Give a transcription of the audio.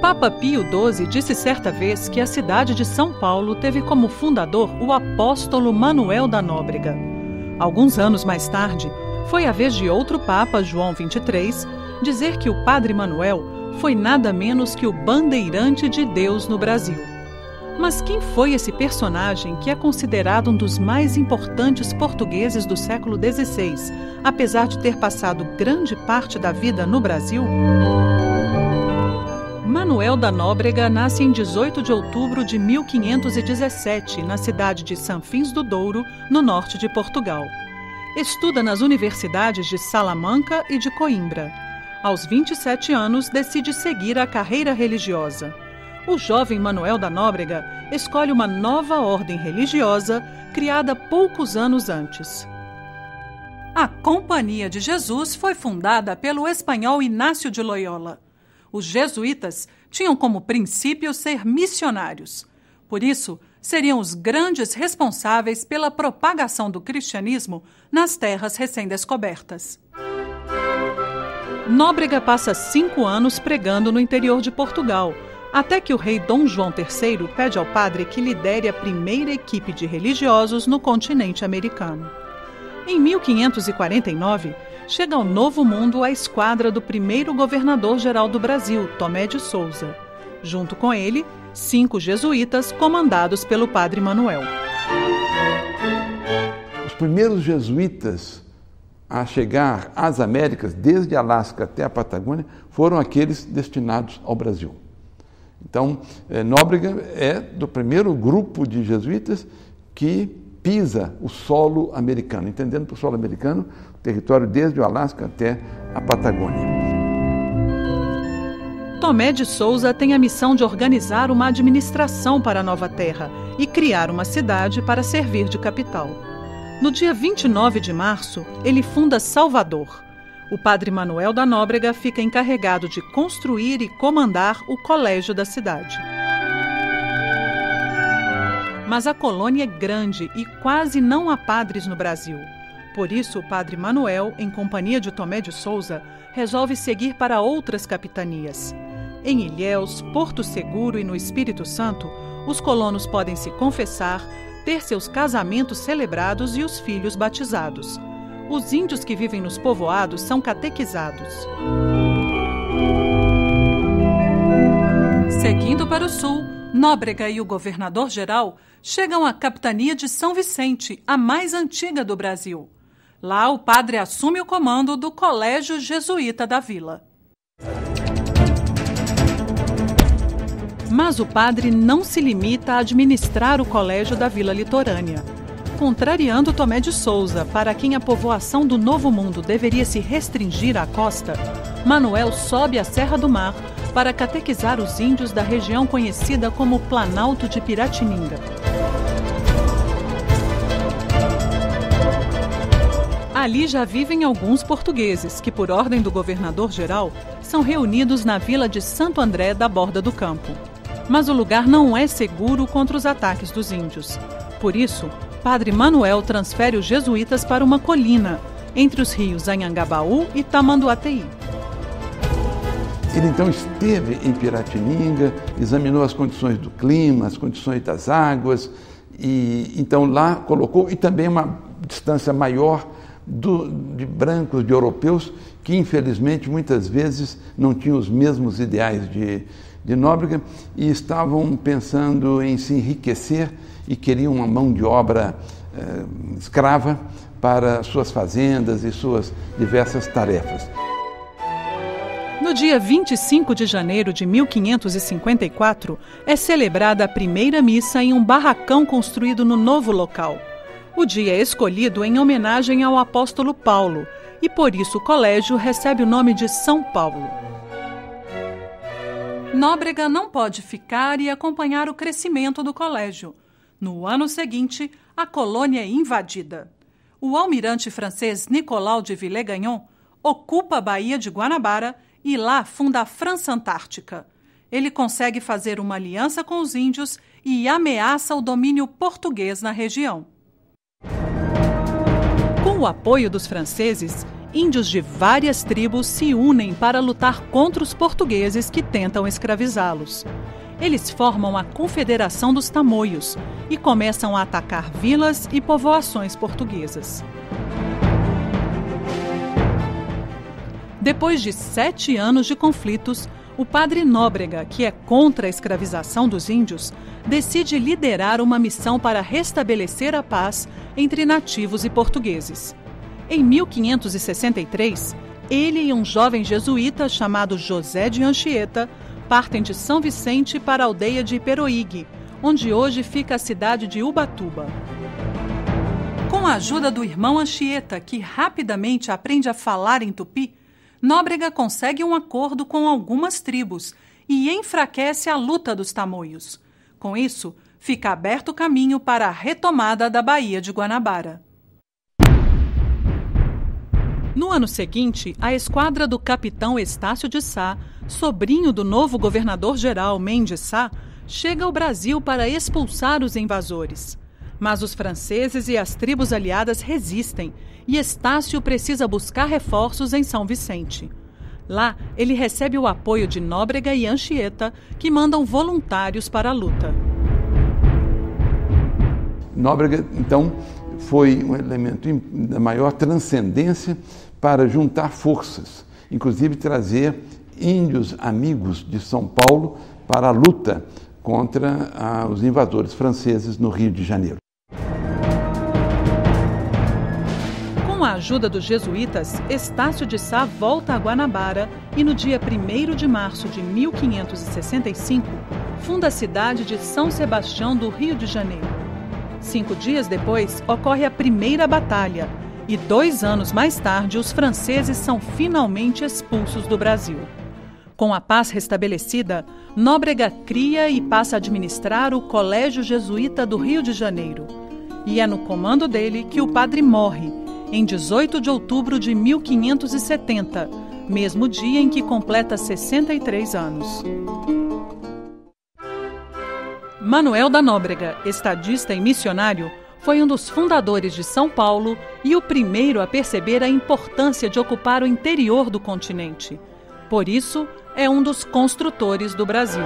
Papa Pio XII disse certa vez que a cidade de São Paulo teve como fundador o apóstolo Manuel da Nóbrega. Alguns anos mais tarde, foi a vez de outro Papa, João XXIII, dizer que o Padre Manuel foi nada menos que o bandeirante de Deus no Brasil. Mas quem foi esse personagem que é considerado um dos mais importantes portugueses do século XVI, apesar de ter passado grande parte da vida no Brasil? Manuel da Nóbrega nasce em 18 de outubro de 1517, na cidade de Sanfins do Douro, no norte de Portugal. Estuda nas universidades de Salamanca e de Coimbra. Aos 27 anos, decide seguir a carreira religiosa. O jovem Manuel da Nóbrega escolhe uma nova ordem religiosa criada poucos anos antes. A Companhia de Jesus foi fundada pelo espanhol Inácio de Loyola. Os jesuítas tinham como princípio ser missionários. Por isso, seriam os grandes responsáveis pela propagação do cristianismo nas terras recém-descobertas. Nóbrega passa 5 anos pregando no interior de Portugal, até que o rei Dom João III pede ao padre que lidere a primeira equipe de religiosos no continente americano. Em 1549, chega ao Novo Mundo a esquadra do primeiro governador-geral do Brasil, Tomé de Souza. Junto com ele, 5 jesuítas comandados pelo Padre Manuel. Os primeiros jesuítas a chegar às Américas, desde Alasca até a Patagônia, foram aqueles destinados ao Brasil. Então, Nóbrega é do primeiro grupo de jesuítas que pisa o solo americano, entendendo por solo americano o território desde o Alasca até a Patagônia. Tomé de Souza tem a missão de organizar uma administração para a nova terra e criar uma cidade para servir de capital. No dia 29 de março, ele funda Salvador. O padre Manuel da Nóbrega fica encarregado de construir e comandar o colégio da cidade. Mas a colônia é grande e quase não há padres no Brasil. Por isso, o padre Manuel, em companhia de Tomé de Souza, resolve seguir para outras capitanias. Em Ilhéus, Porto Seguro e no Espírito Santo, os colonos podem se confessar, ter seus casamentos celebrados e os filhos batizados. Os índios que vivem nos povoados são catequizados. Seguindo para o sul, Nóbrega e o governador-geral chegam à capitania de São Vicente, a mais antiga do Brasil. Lá, o padre assume o comando do Colégio Jesuíta da vila. Mas o padre não se limita a administrar o colégio da vila litorânea. Contrariando Tomé de Souza, para quem a povoação do Novo Mundo deveria se restringir à costa, Manuel sobe a Serra do Mar para catequizar os índios da região conhecida como Planalto de Piratininga. Ali já vivem alguns portugueses que, por ordem do governador-geral, são reunidos na vila de Santo André da Borda do Campo. Mas o lugar não é seguro contra os ataques dos índios. Por isso, Padre Manuel transfere os jesuítas para uma colina, entre os rios Anhangabaú e Tamanduateí. Ele então esteve em Piratininga, examinou as condições do clima, as condições das águas, e então lá colocou, e também uma distância maior de brancos, de europeus, que infelizmente muitas vezes não tinham os mesmos ideais de Nóbrega e estavam pensando em se enriquecer e queriam uma mão de obra escrava para suas fazendas e suas diversas tarefas. No dia 25 de janeiro de 1554, é celebrada a primeira missa em um barracão construído no novo local. O dia é escolhido em homenagem ao apóstolo Paulo, e por isso o colégio recebe o nome de São Paulo. Nóbrega não pode ficar e acompanhar o crescimento do colégio. No ano seguinte, a colônia é invadida. O almirante francês Nicolau de Villegagnon ocupa a Baía de Guanabara e lá funda a França Antártica. Ele consegue fazer uma aliança com os índios e ameaça o domínio português na região. Com o apoio dos franceses, índios de várias tribos se unem para lutar contra os portugueses que tentam escravizá-los. Eles formam a Confederação dos Tamoios e começam a atacar vilas e povoações portuguesas. Depois de 7 anos de conflitos, o padre Nóbrega, que é contra a escravização dos índios, decide liderar uma missão para restabelecer a paz entre nativos e portugueses. Em 1563, ele e um jovem jesuíta chamado José de Anchieta partem de São Vicente para a aldeia de Iperoig, onde hoje fica a cidade de Ubatuba. Com a ajuda do irmão Anchieta, que rapidamente aprende a falar em tupi, Nóbrega consegue um acordo com algumas tribos e enfraquece a luta dos tamoios. Com isso, fica aberto o caminho para a retomada da Baía de Guanabara. No ano seguinte, a esquadra do capitão Estácio de Sá, sobrinho do novo governador-geral Mendes Sá, chega ao Brasil para expulsar os invasores. Mas os franceses e as tribos aliadas resistem e Estácio precisa buscar reforços em São Vicente. Lá, ele recebe o apoio de Nóbrega e Anchieta, que mandam voluntários para a luta. Nóbrega, então, foi um elemento da maior transcendência para juntar forças, inclusive trazer índios amigos de São Paulo para a luta contra os invasores franceses no Rio de Janeiro. Com a ajuda dos jesuítas, Estácio de Sá volta a Guanabara e no dia 1º de março de 1565, funda a cidade de São Sebastião do Rio de Janeiro. 5 dias depois, ocorre a primeira batalha e 2 anos mais tarde, os franceses são finalmente expulsos do Brasil. Com a paz restabelecida, Nóbrega cria e passa a administrar o Colégio Jesuíta do Rio de Janeiro. E é no comando dele que o padre morre, em 18 de outubro de 1570, mesmo dia em que completa 63 anos. Manuel da Nóbrega, estadista e missionário, foi um dos fundadores de São Paulo e o primeiro a perceber a importância de ocupar o interior do continente. Por isso, é um dos construtores do Brasil.